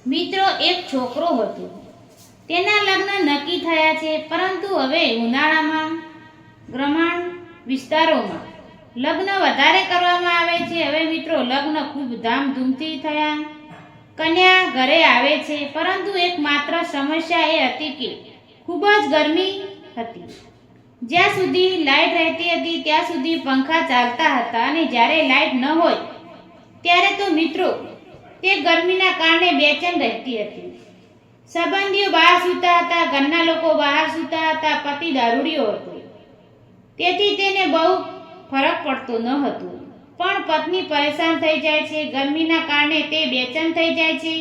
મિત્રો, એક છોકરો હતો. તેના લગ્ન નક્કી થયા છે, પરંતુ હવે ઉનાળામાં ગ્રામીણ વિસ્તારોમાં લગ્ન વધારે કરવામાં આવે છે. હવે મિત્રો, લગ્ન ખૂબ ધામધૂમથી થયા. કન્યા ઘરે આવે છે, પરંતુ એકમાત્ર સમસ્યા એ હતી કે ખૂબ જ ગરમી હતી. જ્યાં સુધી લાઇટ રહેતી હતી ત્યાં સુધી પંખા ચાલતા હતા, અને જ્યારે લાઇટ ન હોય ત્યારે તો મિત્રો તે ગરમીના કારણે બેચેન રહેતી હતી. સંબંધીઓ બહાર સૂતા હતા, ઘરના લોકો બહાર સૂતા હતા, પતિ દારૂડિયો હતો. તેથી તેને બહુ ફરક પડતો ન હતો. પણ પત્ની પરેશાન થઈ જાય છે. ગરમીના કારણે તે બેચેન થઈ જાય છે.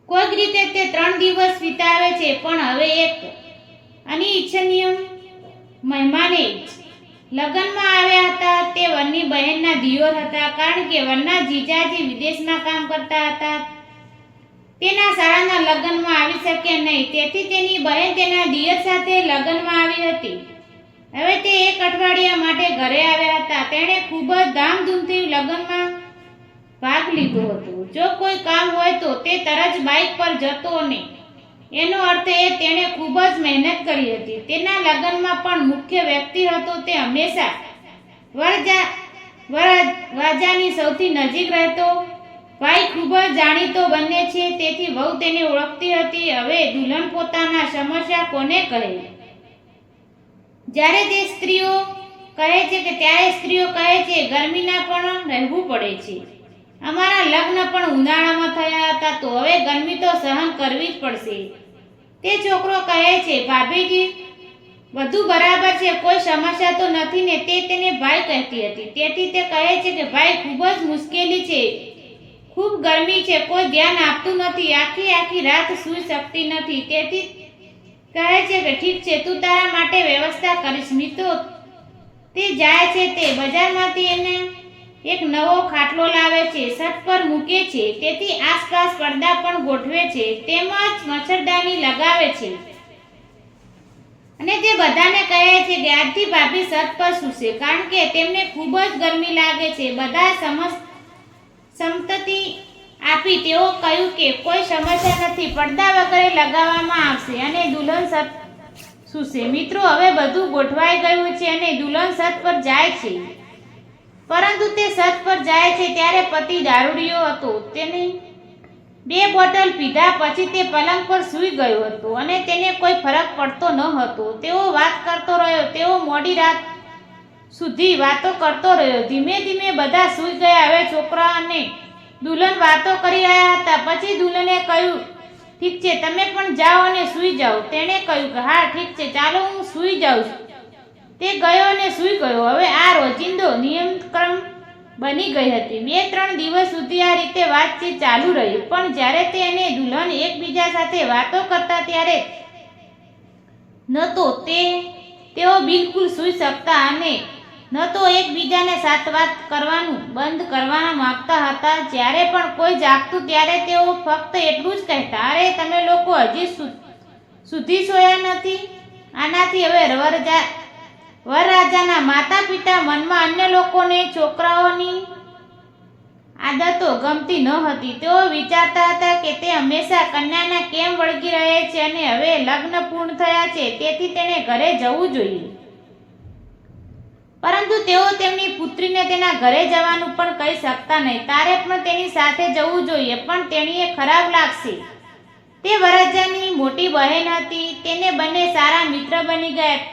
કોઈક રીતે તે 3 દિવસ વિતાવે છે, પણ હવે એક અનિચ્છનીય મહેમાને લગ્નમાં આવ્યા હતા. તે વરની બહેનના દિયોર હતા, કારણ કે વરના જીજાજી વિદેશમાં કામ કરતા હતા. તેના શાળાના લગ્નમાં આવી શક્યા નહીં, તેથી તેની બહેન તેના દિયર સાથે લગ્નમાં આવી હતી. હવે તે 1 અઠવાડિયા માટે ઘરે આવ્યા હતા. તેણે ખૂબ જ ધામધૂમથી લગ્નમાં ભાગ લીધો હતો. જો કોઈ કામ હોય તો તે તરત બાઇક પર જતો, અને એનો અર્થ એ તેણે ખૂબ જ મહેનત કરી હતી. તેના લગ્નમાં પણ મુખ્ય વ્યક્તિ હતો. તે હંમેશા વરરાજાની સૌથી નજીક રહેતો. ભાઈ ખૂબ જ જાણીતો બને છે, તેથી વહુ તેને ઓળખતી હતી. હવે દુલ્હન પોતાના સમસ્યા કોને કહે? ત્યારે સ્ત્રીઓ કહે છે ગરમીના પણ રહેવું પડે છે. અમારા લગ્ન પણ ઉનાળામાં થયા હતા, તો હવે ગરમી તો સહન કરવી જ પડશે. તે છોકરો કહે છે, ભાભીજી બધું બરાબર છે, કોઈ સમસ્યા તો નથી ને? તે તેને ભાઈ કહેતી હતી. તેથી તે કહે છે કે ભાઈ, ખૂબ જ મુશ્કેલી છે, ખૂબ ગરમી છે, કોઈ ધ્યાન આપતું નથી, આખી રાત સૂઈ શકતી નથી. તેથી કહે છે કે ઠીક છે, તું તારા માટે વ્યવસ્થા કરીશ. મિત્રો, તે જાય છે. તે બજારમાંથી એને એક નવો ખાટલો લાવે છે, છત પર મૂકે છે. તેથી આસપાસ પડદા પણ ગોઠવે છે, તેમજ મચ્છરદાની લગાવે છે. અને તે બધાને કહે છે કે આજથી ભાભી છત પર સૂશે, કારણ કે તેમને ખૂબ જ ગરમી લાગે છે. બધા સંમતિ આપી. તેઓ કહ્યું કે કોઈ સમસ્યા નથી, પડદા વગેરે લગાવવામાં આવશે અને દુલ્હન છત સૂશે. મિત્રો, હવે બધું ગોઠવાઈ ગયું છે અને દુલ્હન છત પર જાય છે. પરંતુ તે છત પર જાય છે ત્યારે પતિ દારૂડિયો હતો. તેને 2 બોટલ પીધા પછી તે પલંગ પર સૂઈ ગયો હતો, અને તેને કોઈ ફરક પડતો ન હતો. તેઓ વાત કરતો રહ્યો. તેઓ મોડી રાત સુધી વાતો કરતો રહ્યો. ધીમે ધીમે બધા સૂઈ ગયા. હવે છોકરા અને દુલ્હન વાતો કરી રહ્યા હતા. પછી દુલ્હને કહ્યું, ઠીક છે, તમે પણ જાઓ અને સૂઈ જાઓ. તેણે કહ્યું કે હા ઠીક છે, ચાલો હું સૂઈ જાઉં છું. તે ગયો અને સૂઈ ગયો. હવે આ રોજિંદો નિયમક્રમ બની ગઈ હતી. 2-3 દિવસ સુધી આ રીતે વાતચીત ચાલુ રહી. પણ જ્યારે તે અને દુલ્હન એકબીજા સાથે વાતો કરતા ત્યારે ન તો તેઓ બિલકુલ સૂઈ શકતા, અને ન તો એકબીજાને સાથે વાત કરવાનું બંધ કરવાના માંગતા હતા. જ્યારે પણ કોઈ જાગતું ત્યારે તેઓ ફક્ત એટલું જ કહેતા, અરે તમે લોકો હજી સુધી સોયા નથી? આનાથી હવે વરરાજાના માતા પિતા મનમાં અન્ય લોકોને છોકરાઓની આદતો ગમતી ન હતી. તેઓ વિચારતા હતા કે તે હંમેશા કન્યાના કેમ વળગી રહે છે, અને હવે લગ્ન પૂર્ણ થયા છે, તેથી તેણે ઘરે જવું જોઈએ. પરંતુ તેઓ તેમની પુત્રીને તેના ઘરે જવાનું પણ કહી શકતા નહીં. તારે પણ તેની સાથે જવું જોઈએ, પણ તેણીએ ખરાબ લાગશે. તે વરરાજાની મોટી બહેન હતી. તેને બંને સારા મિત્ર બની ગયા.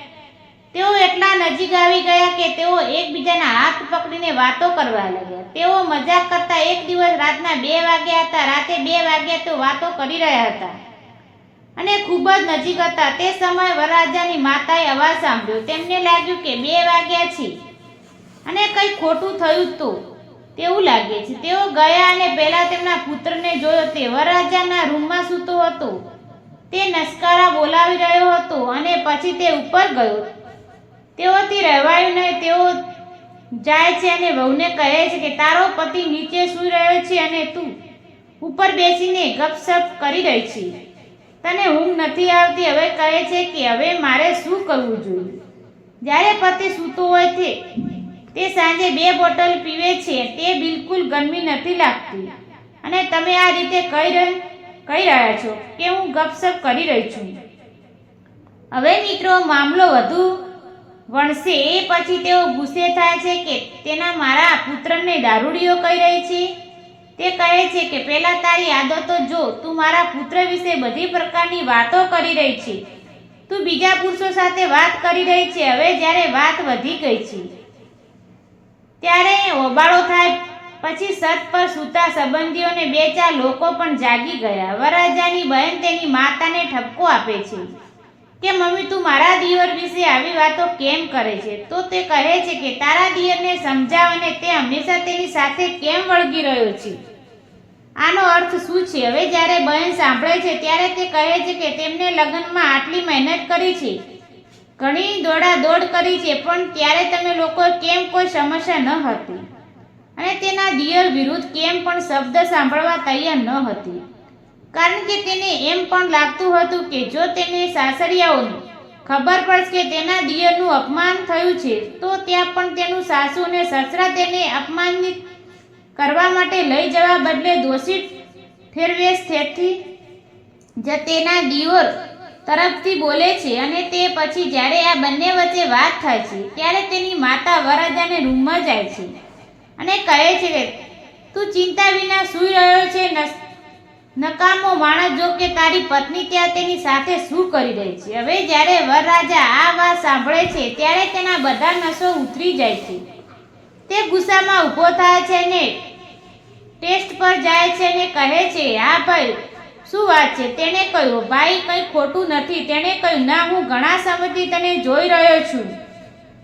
તેઓ એટલા નજીક આવી ગયા કે તેઓ એકબીજાના હાથ પકડીને વાતો કરવા લાગ્યા. તેઓ મજાક કરતા. એક દિવસ રાતના 2 વાગ્યા હતા. રાતે 2 વાગ્યા તો વાતો કરી રહ્યા હતા અને ખૂબ જ નજીક હતા. તે સમયે વરરાજાની માતાએ અવાજ સાંભળ્યો. તેમને લાગ્યું કે 2 વાગ્યા છે અને કંઈ ખોટું થયું તો તેવું લાગે છે. તેઓ ગયા અને પહેલા તેમના પુત્રને જોયો. તે વરરાજાના રૂમમાં સૂતો હતો. તે નસકારા બોલાવી રહ્યો હતો, અને પછી તે ઉપર ગયો. તેઓથી રહેવાયું નહીં. તેઓ જાય છે અને વહુને કહે છે કે તારો પતિ નીચે સૂઈ રહ્યો છે અને તું ઉપર બેસીને ગપસપ કરી રહી છે. તને ઊંઘ નથી આવતી? હવે કહે છે કે હવે મારે શું કરવું જોઈએ? જ્યારે પતિ સૂતો હોય તે સાંજે 2 બોટલ પીવે છે. તે બિલકુલ ગરમી નથી લાગતી. અને તમે આ રીતે કહી રહ્યા છો કે હું ગપસપ કરી રહી છું. હવે મિત્રો મામલો વધુ વણસે એ પછી તેઓ ગુસ્સે થાય છે કે તેના મારા પુત્રને દારૂડિયો કહી રહી છે. તે કહે છે કે પહેલા તારી આદતો જો, તું મારા પુત્ર વિશે બધી પ્રકારની વાતો કરી રહી છે, તું બીજા પુરુષો સાથે વાત કરી રહી છે. હવે જ્યારે વાત વધી ગઈ છે ત્યારે હોબાળો થાય. પછી સત પર સૂતા સંબંધીઓને 2-4 લોકો પણ જાગી ગયા. વરરાજાની બહેન તેની માતાને ઠપકો આપે છે કે મમ્મી, તું મારા દિયર વિશે આવી વાતો કેમ કરે છે? તો તે કહે છે કે તારા દિયરને સમજાવ અને તે હંમેશા તેની સાથે કેમ વળગી રહ્યો છે. આનો અર્થ શું છે? હવે જ્યારે બહેન સાંભળે છે ત્યારે તે કહે છે કે તેમને લગ્નમાં આટલી મહેનત કરી છે, ઘણી દોડાદોડ કરી છે, પણ ત્યારે તમે લોકો કેમ કોઈ સમસ્યા ન હતી અને તેના દિયર વિરુદ્ધ કેમ પણ શબ્દ સાંભળવા તૈયાર ન હતી. કારણ કે તેને એમ પણ લાગતું હતું કે જો તેને સાસરિયાઓને ખબર પડશે કે તેના દિયરનું અપમાન થયું છે તો ત્યાં પણ તેનું સાસુ અને સસરા તેને અપમાનિત કરવા માટે લઈ જવા બદલે દોષિત ઠેરવેશ તેથી જ તેના દિયોર તરફથી બોલે છે. અને તે પછી જ્યારે આ બંને વચ્ચે વાત થાય છે ત્યારે તેની માતા વરરાજાને રૂમમાં જાય છે અને કહે છે કે તું ચિંતા વિના સૂઈ રહ્યો છે, નકામો માણસ, જો કે તારી પત્ની ત્યાં તેની સાથે શું કરી રહી છે. હવે જ્યારે વરરાજા આ વાત સાંભળે છે ત્યારે તેના બધા નસો ઉતરી જાય છે. તે ગુસ્સામાં ઊભો થાય છે ને ટેસ્ટ પર જાય છે અને કહે છે, હા ભાઈ, શું વાત છે? તેણે કહ્યું, ભાઈ, કંઈ ખોટું નથી. તેણે કહ્યું, ના, હું ઘણા સમયથી તને જોઈ રહ્યો છું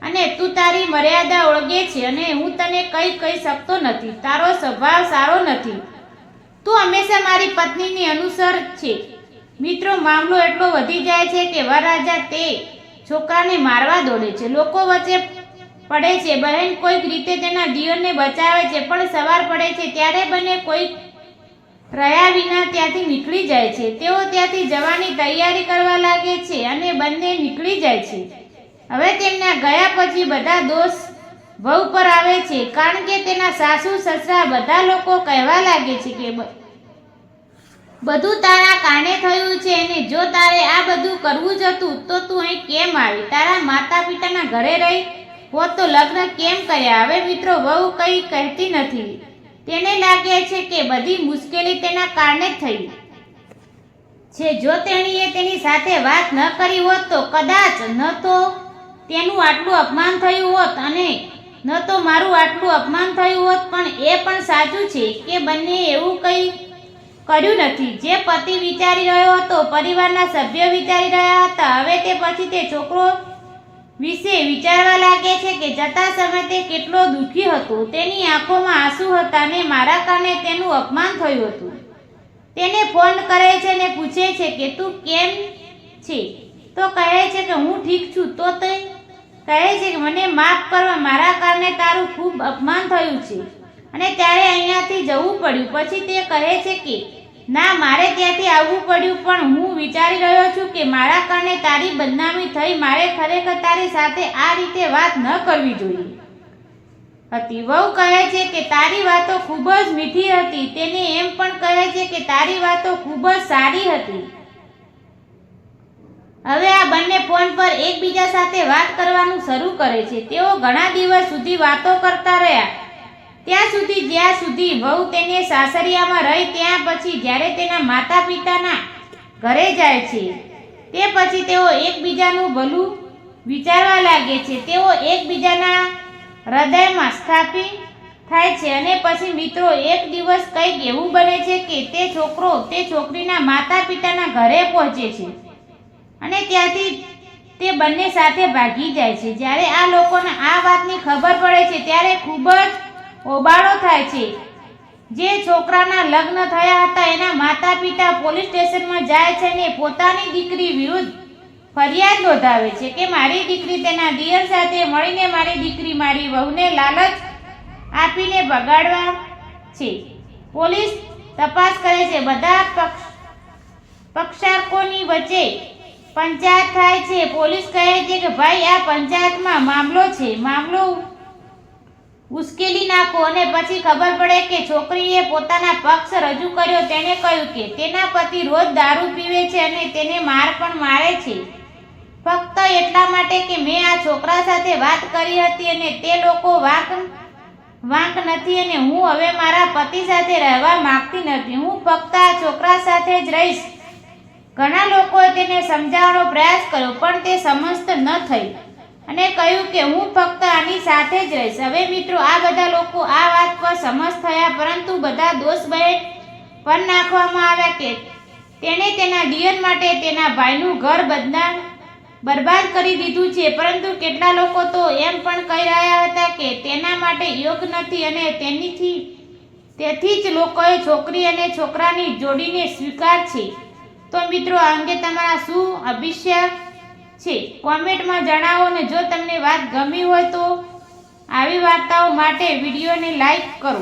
અને તું તારી મર્યાદા ઓળગે છે અને હું તને કંઈ કહી શકતો નથી. તારો સ્વભાવ સારો નથી, તું હંમેશા મારી પત્નીની અનુસર છે. મિત્રો, મામલો એટલો વધી જાય છે કે વરરાજા તે છોકરાને મારવા દોડે છે. લોકો વચ્ચે પડે છે. બહેન કોઈક રીતે તેના દિયરને બચાવે છે, પણ સવાર પડે છે ત્યારે બંને કોઈ રહ્યા વિના ત્યાંથી નીકળી જાય છે. તેઓ ત્યાંથી જવાની તૈયારી કરવા લાગે છે અને બંને નીકળી જાય છે. હવે તેમના ગયા પછી બધા દોષ વહુ પર આવે છે, કારણ કે તેના સાસુ સસરા બધા લોકો કહેવા લાગે છે કે બધું તારા કારણે થયું છે અને જો તારે આ બધું કરવું જ હતું તો તું અહીં કેમ આવી? તારા માતા પિતાના ઘરે રહી હોત તો લગ્ન કેમ કર્યા? હવે મિત્રો, વહુ કંઈ કહેતી નથી. તેને લાગે છે કે બધી મુશ્કેલી તેના કારણે જ થઈ છે. જો તેણીએ તેની સાથે વાત ન કરી હોત તો કદાચ ન તો તેનું આટલું અપમાન થયું હોત અને ન તો મારું આટલું અપમાન થયું હોત. પણ એ પણ સાચું છે કે બંને એવું કંઈ કર્યું નથી જે પતિ વિચારી રહ્યો હતો, પરિવારના સભ્યો વિચારી રહ્યા હતા. હવે તે પછી તે છોકરો વિશે વિચારવા લાગે છે કે જતા સમયે તે કેટલો દુઃખી હતો. તેની આંખોમાં આંસુ હતા અને મારા કારણે તેનું અપમાન થયું હતું. તેને ફોન કરે છે અને પૂછે છે કે તું કેમ છે? તો કહે છે કે હું ઠીક છું. તો તે કહે છે કે મને માફ કરવા, મારા કારણે તારું ખૂબ અપમાન થયું છે અને ત્યારે અહીંયાથી જવું પડ્યું. પછી તે કહે છે કે ના, મારે ત્યાંથી આવવું પડ્યું, પણ હું વિચારી રહ્યો છું કે મારા કારણે તારી બદનામી થઈ. મારે ખરેખર તારી સાથે આ રીતે વાત ન કરવી જોઈએ હતી. વહુ કહે છે કે તારી વાતો ખૂબ જ મીઠી હતી. તેને એમ પણ કહે છે કે તારી વાતો ખૂબ જ સારી હતી. હવે આ બંને ફોન પર એકબીજા સાથે વાત કરવાનું શરૂ કરે છે. તેઓ ઘણા દિવસ સુધી વાતો કરતા રહ્યા, ત્યાં સુધી જ્યાં સુધી વહુ તેને સાસરિયામાં રહી. ત્યાં પછી જ્યારે તેના માતા પિતાના ઘરે જાય છે તે પછી તેઓ એકબીજાનું ભલું વિચારવા લાગે છે. તેઓ એકબીજાના હૃદયમાં સ્થાપિત થાય છે અને પછી મિત્રો, એક દિવસ કંઈક એવું બને છે કે તે છોકરો તે છોકરીના માતા પિતાના ઘરે પહોંચે છે અને ત્યાંથી તે બંને સાથે ભાગી જાય છે. જ્યારે આ લોકોને આ વાતની ખબર પડે છે ત્યારે ખૂબ જ હોબાળો થાય છે. જે છોકરાના લગ્ન થયા હતા એના માતા પિતા પોલીસ સ્ટેશનમાં જાય છે અને પોતાની દીકરી વિરુદ્ધ ફરિયાદ નોંધાવે છે કે મારી દીકરી તેના દિયર સાથે મળીને મારી દીકરી મારી વહુને લાલચ આપીને બગાડવા છે. પોલીસ તપાસ કરે છે. બધા પક્ષકારોની વચ્ચે પંચાયત થાય છે. પોલીસ કહે છે કે ભાઈ, આ પંચાયતમાં મામલો છે. મામલો ઉશ્કેલી નાખો અને પછી ખબર પડે કે છોકરીએ પોતાના પક્ષ રજૂ કર્યો. તેણે કહ્યું કે તેના પતિ રોજ દારૂ પીવે છે અને તેને માર પણ મારે છે, ફક્ત એટલા માટે કે મેં આ છોકરા સાથે વાત કરી હતી અને તે લોકો વાંક નથી અને હું હવે મારા પતિ સાથે રહેવા માંગતી નથી. હું ફક્ત આ છોકરા સાથે જ રહીશ. ઘણા લોકોએ તેને સમજાવવાનો પ્રયાસ કર્યો પણ તે સમજત ન થઈ અને કહ્યું કે હું ફક્ત આની સાથે જ રહીશ. હવે મિત્રો, આ બધા લોકો આ વાત પર સમજ થયા, પરંતુ બધા દોષ પર નાખવામાં આવ્યા કે તેણે તેના દિયર માટે તેના ભાઈનું ઘર બરબાદ કરી દીધું છે. પરંતુ કેટલા લોકો તો એમ પણ કહી રહ્યા હતા કે તેના માટે યોગ્ય નથી અને તેથી જ લોકોએ છોકરી અને છોકરાની જોડીને સ્વીકાર છે. તો મિત્રો, આ અંગે તમારા શું અભિપ્રાય છે કોમેન્ટમાં જણાવો અને જો તમને વાત ગમી હોય તો આવી વાર્તાઓ માટે વિડીયોને લાઈક કરો.